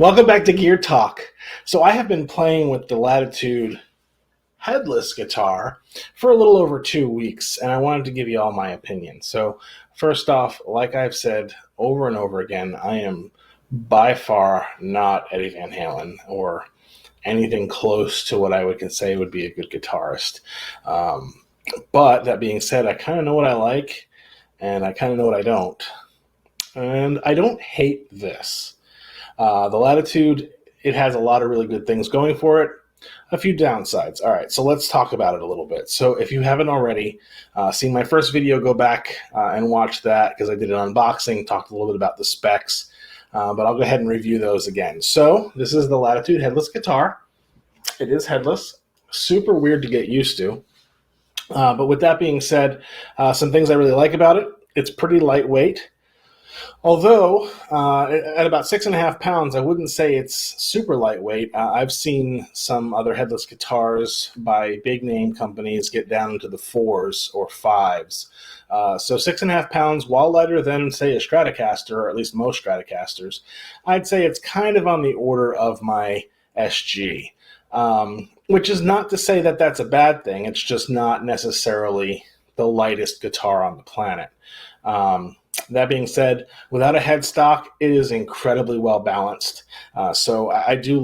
Welcome back to Gear Talk. So I have been playing with the Latitude Headless guitar for a little over 2 weeks, and I wanted to give you all my opinion. So first off, like I've said over and over again, I am by far not Eddie Van Halen or anything close to what I would say would be a good guitarist. But that being said, I kind of know what I like, and I kind of know what I don't. And I don't hate this. The Latitude, it has a lot of really good things going for it, a few downsides. All right, so let's talk about it a little bit. So if you haven't already seen my first video, go back and watch that because I did an unboxing, talked a little bit about the specs, but I'll go ahead and review those again. So this is the Latitude Headless guitar. It is headless, super weird to get used to. But with that being said, some things I really like about it. It's pretty lightweight. Although, at about 6.5 pounds, I wouldn't say it's super lightweight. I've seen some other headless guitars by big name companies get down into the 4s or 5s. So 6.5 pounds, while lighter than, say, a Stratocaster, or at least most Stratocasters, I'd say it's kind of on the order of my SG. Which is not to say that that's a bad thing. It's just not necessarily the lightest guitar on the planet. That being said, without a headstock, it is incredibly well balanced. So I do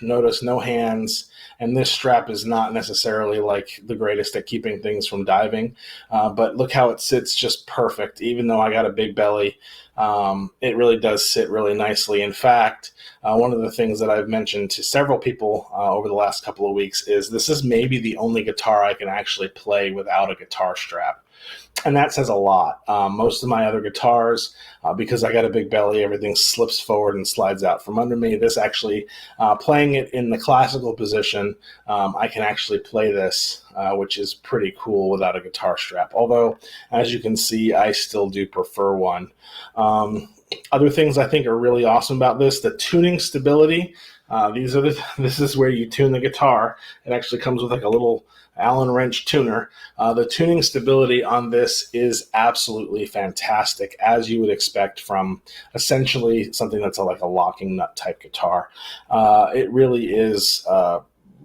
notice no hands, and this strap is not necessarily like the greatest at keeping things from diving. But look how it sits just perfect. Even though I got a big belly, it really does sit really nicely. In fact, one of the things that I've mentioned to several people over the last couple of weeks is this is maybe the only guitar I can actually play without a guitar strap. And that says a lot. Most of my other guitars, because I got a big belly, everything slips forward and slides out from under me. This actually, playing it in the classical position, I can actually play this, which is pretty cool without a guitar strap. Although, as you can see, I still do prefer one. Other things I think are really awesome about this, the tuning stability. This is where you tune the guitar. It actually comes with like a little Allen wrench tuner. The tuning stability on this is absolutely fantastic, as you would expect from essentially something that's like a locking nut type guitar. It really is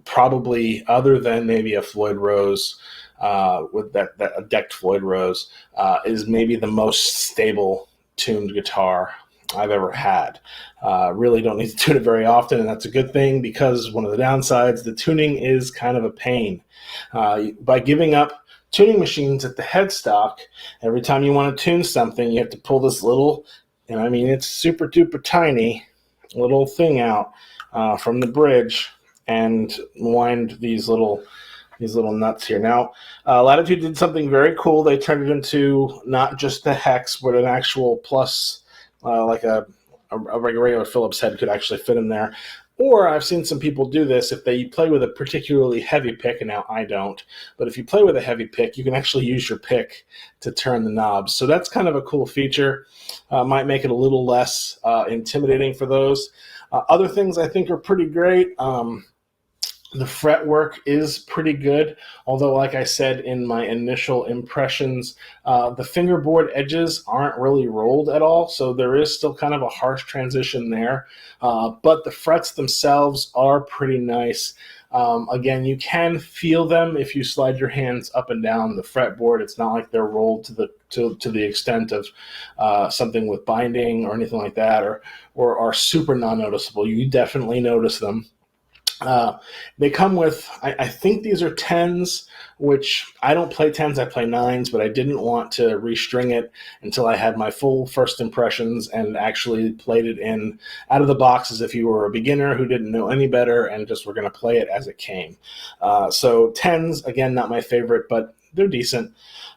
probably, other than maybe a Floyd Rose, with a decked Floyd Rose, is maybe the most stable tuned guitar I've ever had. Really don't need to tune it very often, and that's a good thing because one of the downsides, the tuning is kind of a pain. By giving up tuning machines at the headstock, every time you want to tune something, you have to pull this little, and I mean it's super duper tiny, little thing out from the bridge and wind these little nuts here. Now, Latitude did something very cool. They turned it into not just the hex, but an actual plus, like a regular Phillips head could actually fit in there. Or I've seen some people do this if they play with a particularly heavy pick, and now I don't. But if you play with a heavy pick, you can actually use your pick to turn the knobs. So that's kind of a cool feature. Might make it a little less intimidating for those. Other things I think are pretty great. The fretwork is pretty good, although like I said in my initial impressions, the fingerboard edges aren't really rolled at all, so there is still kind of a harsh transition there, but the frets themselves are pretty nice. Again, you can feel them if you slide your hands up and down the fretboard. It's not like they're rolled to the extent of something with binding or anything like that, or are super non-noticeable. You definitely notice them. They come with, I think these are 10s, which I don't play 10s, I play 9s, but I didn't want to restring it until I had my full first impressions and actually played it in out of the box as if you were a beginner who didn't know any better and just were going to play it as it came. So 10s, again, not my favorite, but they're decent.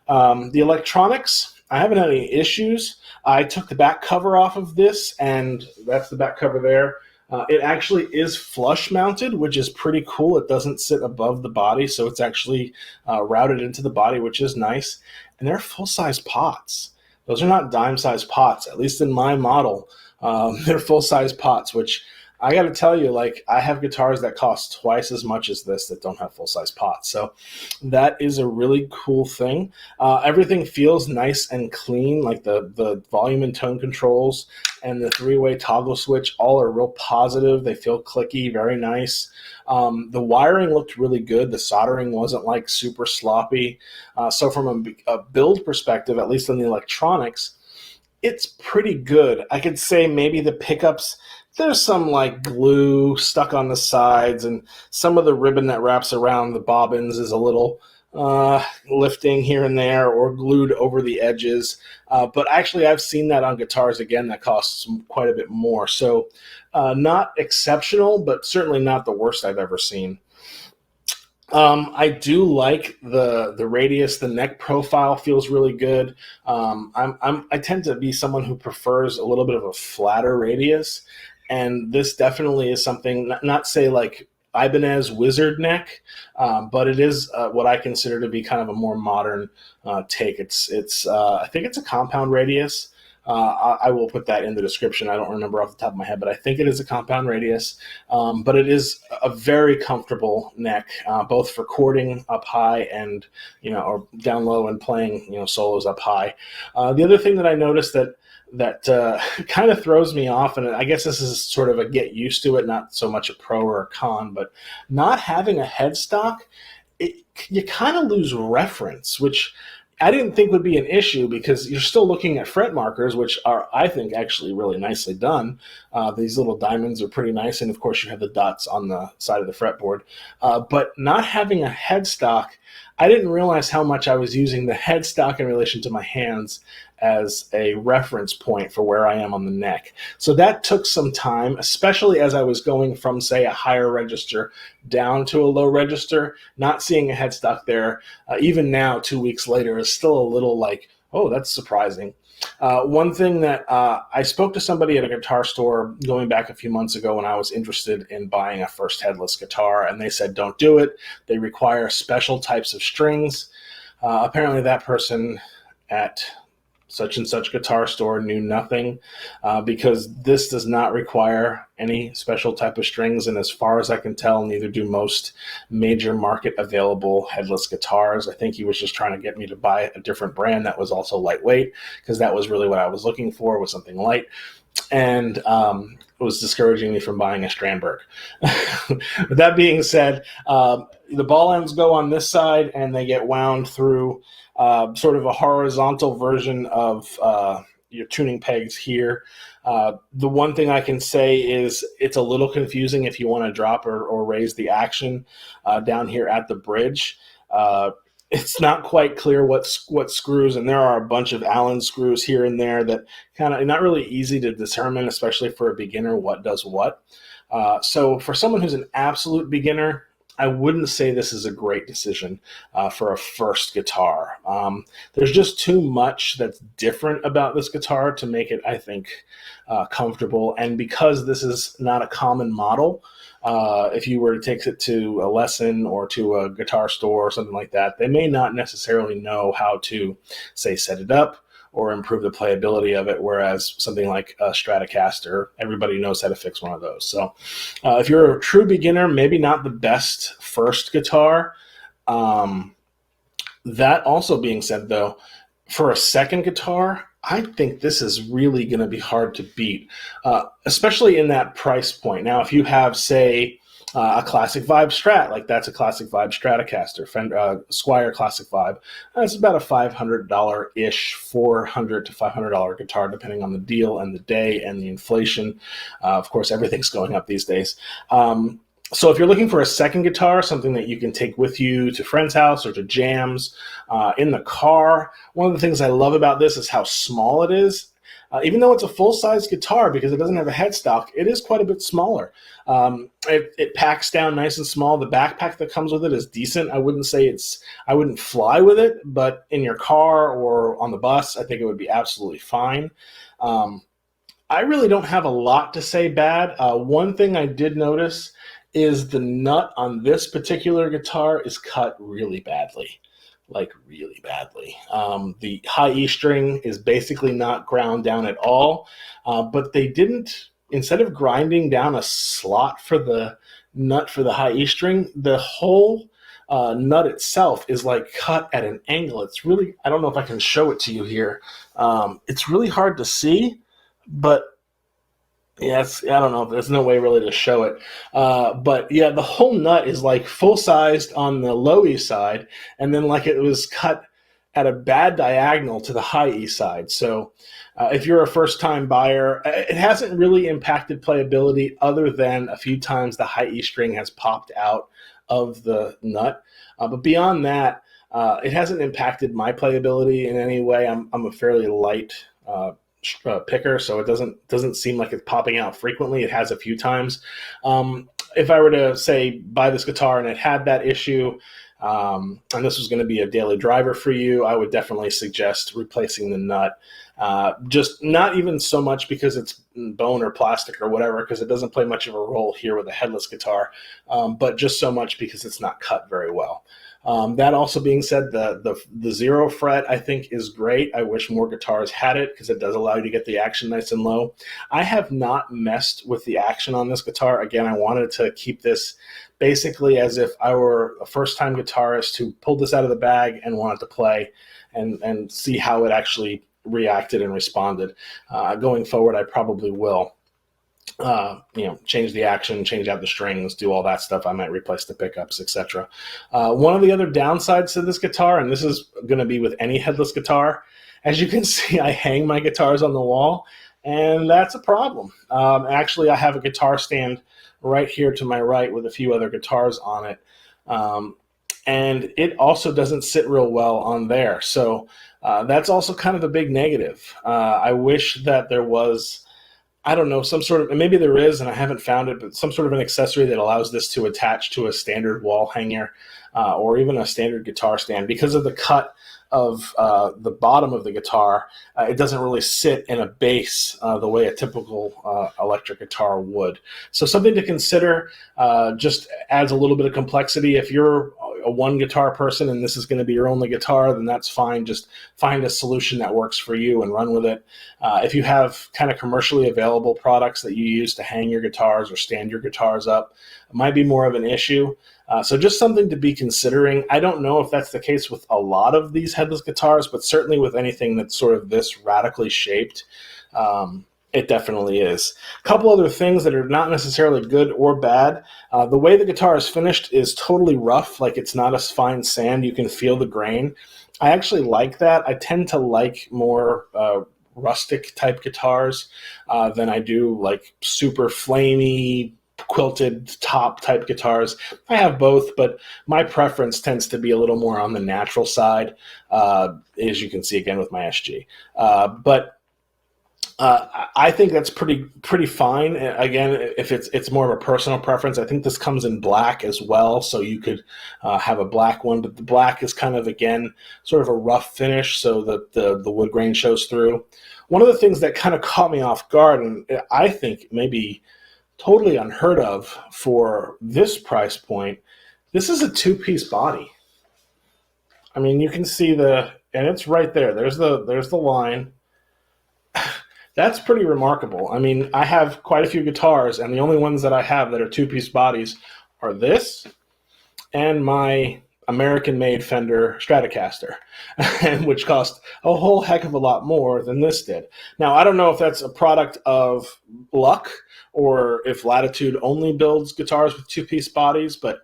The electronics, I haven't had any issues. I took the back cover off of this, and that's the back cover there. It actually is flush mounted, which is pretty cool. It doesn't sit above the body, so it's actually routed into the body, which is nice. And they're full-size pots. Those are not dime-size pots, at least in my model. They're full-size pots, which I got to tell you, like, I have guitars that cost twice as much as this that don't have full size pots. So that is a really cool thing. Everything feels nice and clean, like the volume and tone controls and the three-way toggle switch all are real positive. They feel clicky, very nice. The wiring looked really good. The soldering wasn't like super sloppy. So from a build perspective, at least on the electronics, it's pretty good. I could say maybe the pickups, there's some like glue stuck on the sides, and some of the ribbon that wraps around the bobbins is a little lifting here and there or glued over the edges. But actually, I've seen that on guitars again that costs quite a bit more. So not exceptional, but certainly not the worst I've ever seen. I do like the radius. The neck profile feels really good. I tend to be someone who prefers a little bit of a flatter radius, and this definitely is something. Not say like Ibanez Wizard neck, but it is what I consider to be kind of a more modern take. It's I think it's a compound radius. I will put that in the description. I don't remember off the top of my head, but I think it is a compound radius. But it is a very comfortable neck, both for chording up high and or down low and playing solos up high. The other thing that I noticed that kind of throws me off, and I guess this is sort of a get used to it, not so much a pro or a con, but not having a headstock, you kind of lose reference, which I didn't think would be an issue because you're still looking at fret markers, which are, I think, actually really nicely done. These little diamonds are pretty nice, and of course you have the dots on the side of the fretboard. But not having a headstock, I didn't realize how much I was using the headstock in relation to my hands as a reference point for where I am on the neck. So that took some time, especially as I was going from, say, a higher register down to a low register. Not seeing a headstock there, even now, 2 weeks later, is still a little like, oh, that's surprising. One thing that I spoke to somebody at a guitar store going back a few months ago when I was interested in buying a first headless guitar, and they said, don't do it. They require special types of strings. Apparently that person at such and such guitar store knew nothing, because this does not require any special type of strings, and as far as I can tell, neither do most major market available headless guitars. I think he was just trying to get me to buy a different brand that was also lightweight, because that was really what I was looking for, was something light, and it was discouraging me from buying a Strandberg. With that being said, the ball ends go on this side and they get wound through sort of a horizontal version of your tuning pegs here. The one thing I can say is it's a little confusing if you want to drop or raise the action down here at the bridge. It's not quite clear what screws, and there are a bunch of Allen screws here and there that kind of not really easy to determine, especially for a beginner, what does what. So for someone who's an absolute beginner, I wouldn't say this is a great decision for a first guitar. There's just too much that's different about this guitar to make it, I think, comfortable. And because this is not a common model, if you were to take it to a lesson or to a guitar store or something like that, they may not necessarily know how to, say, set it up or improve the playability of it, whereas something like a Stratocaster, everybody knows how to fix one of those. So if you're a true beginner, maybe not the best first guitar. That also being said, though, for a second guitar, I think this is really going to be hard to beat, especially in that price point. Now, if you have, say, a Classic Vibe Strat, like that's a Classic Vibe Stratocaster, Squire Classic Vibe, that's about a $500-ish, $400 to $500 guitar, depending on the deal and the day and the inflation. Of course, everything's going up these days. So if you're looking for a second guitar, something that you can take with you to friend's house or to jams, in the car, one of the things I love about this is how small it is. Even though it's a full-size guitar, because it doesn't have a headstock, it is quite a bit smaller. It packs down nice and small. The backpack that comes with it is decent. I wouldn't fly with it, but in your car or on the bus, I think it would be absolutely fine. I really don't have a lot to say bad. One thing I did notice is the nut on this particular guitar is cut really badly. Like really badly. The high E string is basically not ground down at all, but they didn't instead of grinding down a slot for the nut for the high E string, the whole nut itself is like cut at an angle. It's really, I don't know if I can show it to you here. It's really hard to see, but yes, I don't know. There's no way really to show it. But yeah, the whole nut is like full sized on the low E side, and then like it was cut at a bad diagonal to the high E side. So if you're a first time buyer, it hasn't really impacted playability other than a few times the high E string has popped out of the nut. But beyond that, it hasn't impacted my playability in any way. I'm a fairly light picker, so it doesn't seem like it's popping out frequently. It has a few times. If I were to say buy this guitar and it had that issue, and this was going to be a daily driver for you, I would definitely suggest replacing the nut. Just not even so much because it's bone or plastic or whatever, because it doesn't play much of a role here with a headless guitar, but just so much because it's not cut very well. That also being said, the zero fret I think is great. I wish more guitars had it because it does allow you to get the action nice and low. I have not messed with the action on this guitar. Again, I wanted to keep this basically as if I were a first-time guitarist who pulled this out of the bag and wanted to play and see how it actually reacted and responded. Going forward, I probably will. Change the action, change out the strings, do all that stuff. I might replace the pickups, etc. One of the other downsides to this guitar, and this is going to be with any headless guitar, as you can see, I hang my guitars on the wall, and that's a problem. Actually, I have a guitar stand right here to my right with a few other guitars on it, and it also doesn't sit real well on there. So that's also kind of a big negative. I wish that there was, I don't know, some sort of, and maybe there is, and I haven't found it, but some sort of an accessory that allows this to attach to a standard wall hanger or even a standard guitar stand. Because of the cut of the bottom of the guitar, it doesn't really sit in a base the way a typical electric guitar would. So something to consider, just adds a little bit of complexity. If you're a one guitar person and this is going to be your only guitar, then that's fine. Just find a solution that works for you and run with it. If you have kind of commercially available products that you use to hang your guitars or stand your guitars up, it might be more of an issue. So just something to be considering. I don't know if that's the case with a lot of these headless guitars, but certainly with anything that's sort of this radically shaped, it definitely is. A couple other things that are not necessarily good or bad. The way the guitar is finished is totally rough, like it's not a fine sand. You can feel the grain. I actually like that. I tend to like more rustic type guitars than I do like super flamey, quilted top type guitars. I have both, but my preference tends to be a little more on the natural side, as you can see again with my SG. But I think that's pretty fine. Again, if it's more of a personal preference, I think this comes in black as well, so you could have a black one. But the black is kind of, again, sort of a rough finish, so that the wood grain shows through. One of the things that kind of caught me off guard, and I think maybe totally unheard of for this price point, this is a two-piece body. I mean, you can see and it's right there. There's the line. That's pretty remarkable. I mean, I have quite a few guitars, and the only ones that I have that are two-piece bodies are this and my American-made Fender Stratocaster, which cost a whole heck of a lot more than this did. Now, I don't know if that's a product of luck or if Latitude only builds guitars with two-piece bodies, but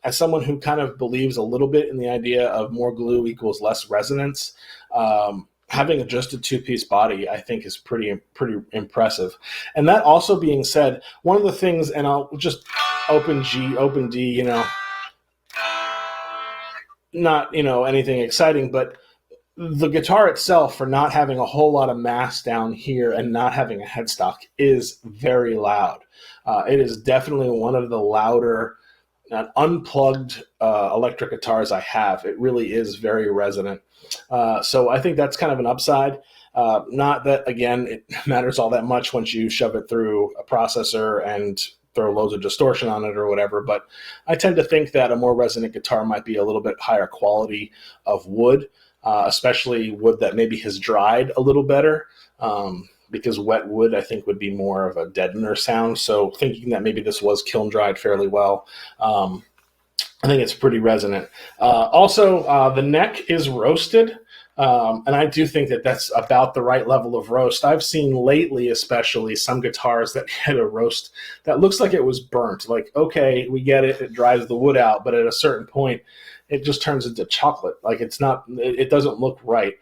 as someone who kind of believes a little bit in the idea of more glue equals less resonance, having just a two-piece body, I think, is pretty impressive. And that also being said, one of the things, and I'll just open G, open D, not, anything exciting, but the guitar itself, for not having a whole lot of mass down here and not having a headstock, is very loud. It is definitely one of the louder unplugged electric guitars I have. It really is very resonant. So I think that's kind of an upside. Not that, again, it matters all that much once you shove it through a processor and throw loads of distortion on it or whatever, but I tend to think that a more resonant guitar might be a little bit higher quality of wood, especially wood that maybe has dried a little better. because wet wood, I think, would be more of a deadener sound. So thinking that maybe this was kiln dried fairly well, I think it's pretty resonant. Also, the neck is roasted, and I do think that that's about the right level of roast. I've seen lately, especially, some guitars that get a roast that looks like it was burnt. Like, okay, we get it, it dries the wood out, but at a certain point, it just turns into chocolate. Like, it's not, it doesn't look right.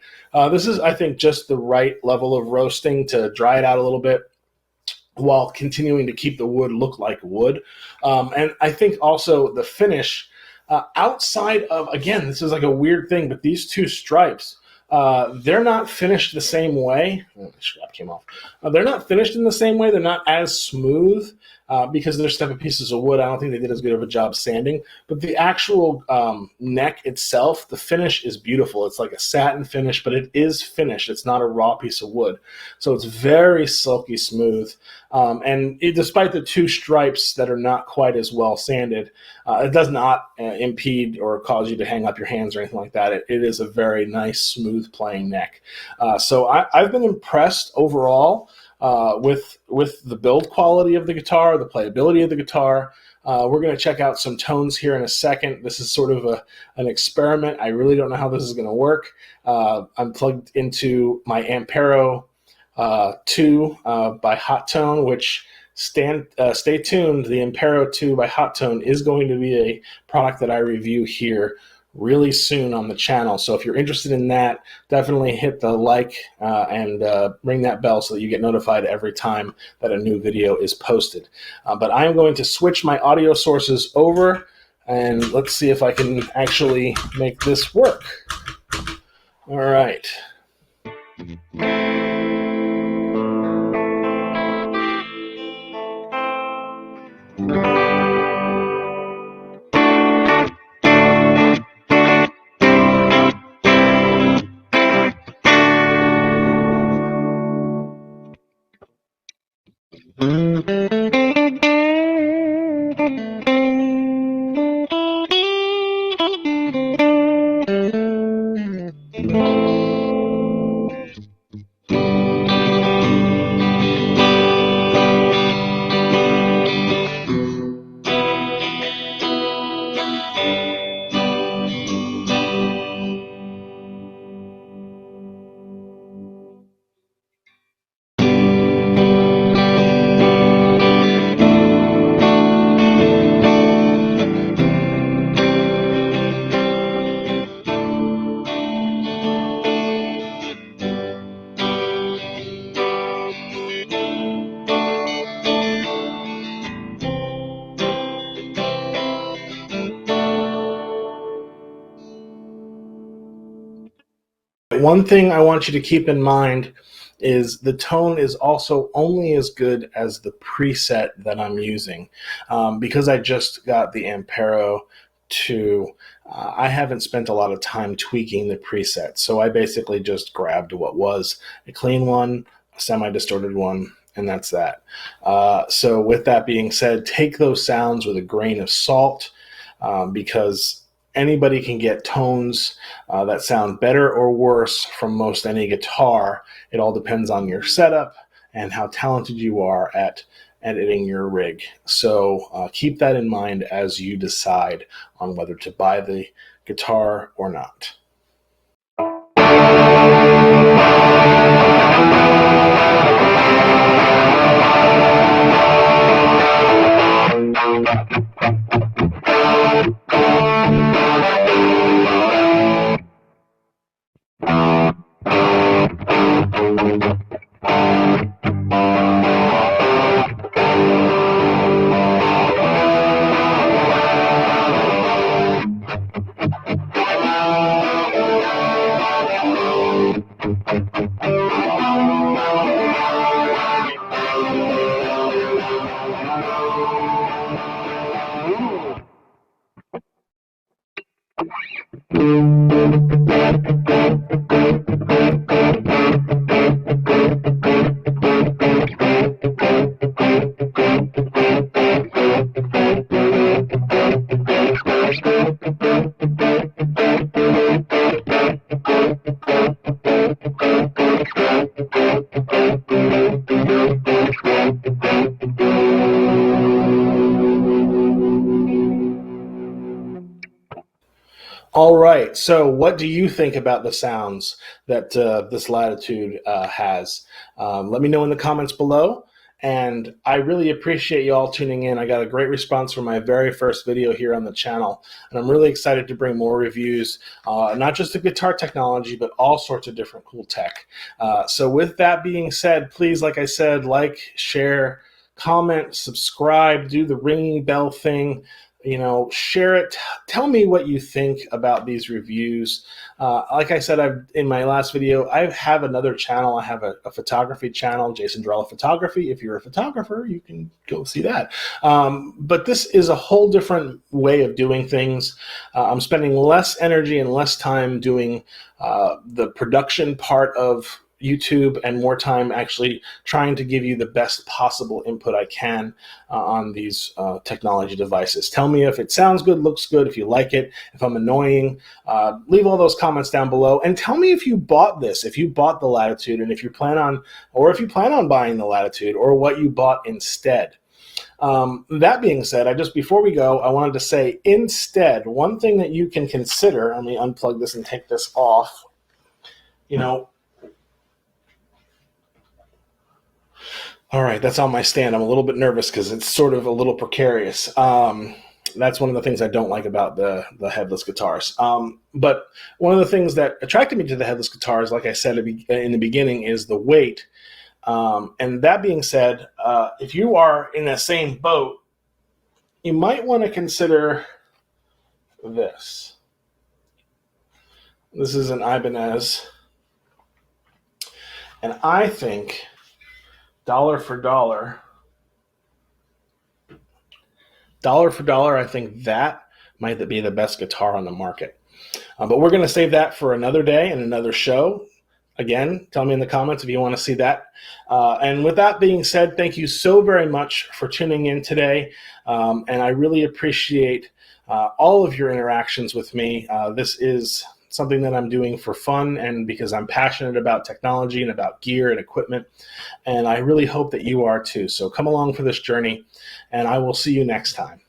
This is, I think, just the right level of roasting to dry it out a little bit while continuing to keep the wood look like wood. And I think also the finish, outside of, again, this is like a weird thing, but these two stripes, they're not finished the same way. Oh, the strap came off. They're not finished in the same way. They're not as smooth because they're separate pieces of wood. I don't think they did as good of a job sanding. But the actual neck itself, the finish is beautiful. It's like a satin finish, but it is finished. It's not a raw piece of wood. So it's very silky smooth. Despite the two stripes that are not quite as well sanded, it does not impede or cause you to hang up your hands or anything like that. It is a very nice, smooth playing neck. So I've been impressed overall with the build quality of the guitar, the playability of the guitar. We're going to check out some tones here in a second. This is sort of an experiment. I really don't know how this is going to work. I'm plugged into my Ampero 2 by Hot Tone, which stay tuned. The Ampero 2 by Hot Tone is going to be a product that I review here really soon on the channel. So if you're interested in that, definitely hit the like and ring that bell so that you get notified every time that a new video is posted. But I'm going to switch my audio sources over, and let's see if I can actually make this work. All right. One thing I want you to keep in mind is the tone is also only as good as the preset that I'm using. Because I just got the Ampero 2, I haven't spent a lot of time tweaking the preset. So I basically just grabbed what was a clean one, a semi-distorted one, and that's that. So with that being said, take those sounds with a grain of salt, because anybody can get tones that sound better or worse from most any guitar. It all depends on your setup and how talented you are at editing your rig. So keep that in mind as you decide on whether to buy the guitar or not. All right. So, what do you think about the sounds that this Latitude has? Let me know in the comments below. And I really appreciate you all tuning in. I got a great response from my very first video here on the channel. And I'm really excited to bring more reviews, not just of guitar technology, but all sorts of different cool tech. So, with that being said, please, like I said, like, share, comment, subscribe, do the ringing bell thing. Share it. Tell me what you think about these reviews. Like I said, in my last video, I have another channel. I have a photography channel, Jason Drella Photography. If you're a photographer, you can go see that. But this is a whole different way of doing things. I'm spending less energy and less time doing the production part of YouTube and more time actually trying to give you the best possible input I can on these technology devices. Tell me if it sounds good, looks good, if you like it, if I'm annoying. Leave all those comments down below and tell me if you bought this, if you bought the Latitude, and if you plan on buying the Latitude, or what you bought instead. That being said, before we go, I wanted to say instead, one thing that you can consider, let me unplug this and take this off. All right, that's on my stand. I'm a little bit nervous because it's sort of a little precarious. That's one of the things I don't like about the headless guitars. But one of the things that attracted me to the headless guitars, like I said in the beginning, is the weight. And that being said, if you are in the same boat, you might want to consider this. This is an Ibanez. And I think dollar for dollar, I think that might be the best guitar on the market. But we're going to save that for another day and another show. Again, tell me in the comments if you want to see that. And with that being said, thank you so very much for tuning in today. And I really appreciate all of your interactions with me. This is something that I'm doing for fun and because I'm passionate about technology and about gear and equipment. And I really hope that you are too. So come along for this journey, and I will see you next time.